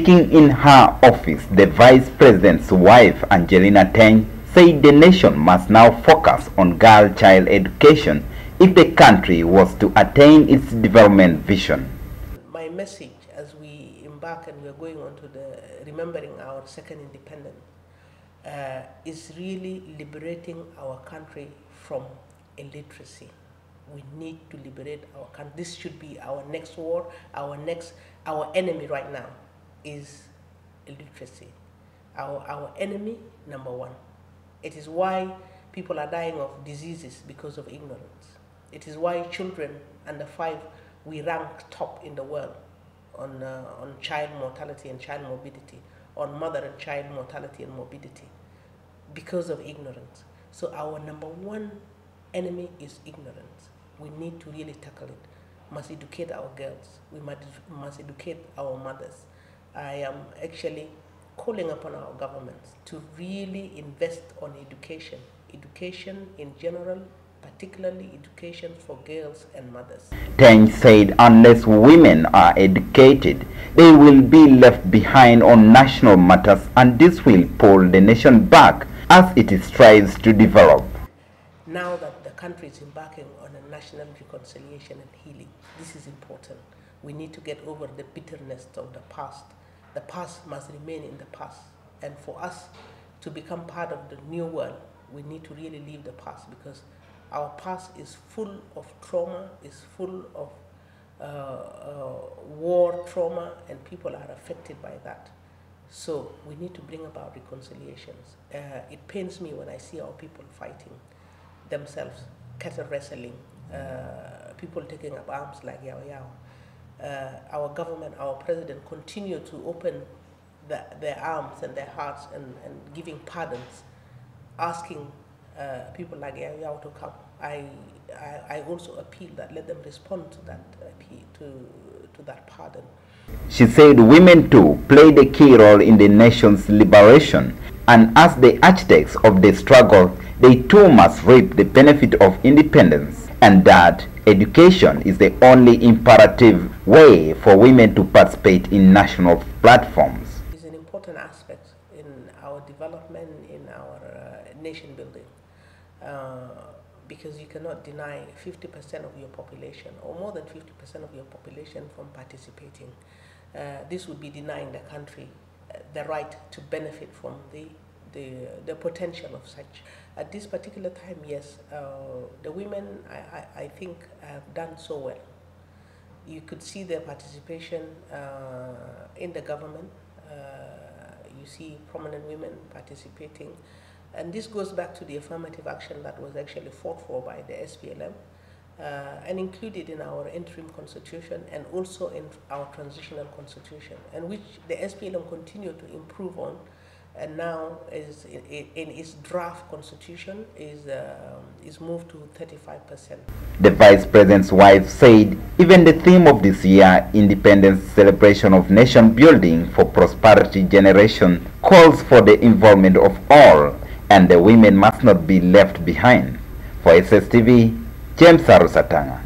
Speaking in her office, the Vice President's wife, Angelina Teng, said the nation must now focus on girl-child education if the country was to attain its development vision. My message as we embark and we are going on to the remembering our second independence is really liberating our country from illiteracy. We need to liberate our country. This should be our next war. Our enemy right now is illiteracy. Our enemy number one. It is why people are dying of diseases because of ignorance. It is why children under 5, we rank top in the world on child mortality and child morbidity, on mother and child mortality and morbidity, because of ignorance. So our number one enemy is ignorance. We need to really tackle it. We must educate our girls. We must educate our mothers. I am actually calling upon our governments to really invest on education. Education in general, particularly education for girls and mothers. Teng said unless women are educated, they will be left behind on national matters, and this will pull the nation back as it strives to develop. Now that the country is embarking on a national reconciliation and healing, this is important. We need to get over the bitterness of the past. The past must remain in the past. And for us to become part of the new world, we need to really leave the past, because our past is full of trauma, is full of war trauma, and people are affected by that. So we need to bring about reconciliations. It pains me when I see our people fighting themselves, cattle wrestling, people taking up arms like Yao Yao. Our government, our president continue to open their arms and their hearts and giving pardons, asking people like Yao Yao to come. I also appeal that let them respond to that appeal, to that pardon. She said women too played a key role in the nation's liberation, and as the architects of the struggle, they too must reap the benefit of independence, and that education is the only imperative way for women to participate in national platforms. It's an important aspect in our development, in our nation building, because you cannot deny 50% of your population, or more than 50% of your population, from participating. This would be denying the country the right to benefit from the potential of such. At this particular time, yes, the women, I think, have done so well. You could see their participation in the government. You see prominent women participating. And this goes back to the affirmative action that was actually fought for by the SPLM and included in our interim constitution and also in our transitional constitution, and which the SPLM continued to improve on, and now is in its draft constitution is moved to 35%. The Vice President's wife said even the theme of this year, Independence Celebration of Nation Building for Prosperity Generation, calls for the involvement of all, and the women must not be left behind. For SSTV, James Arusi.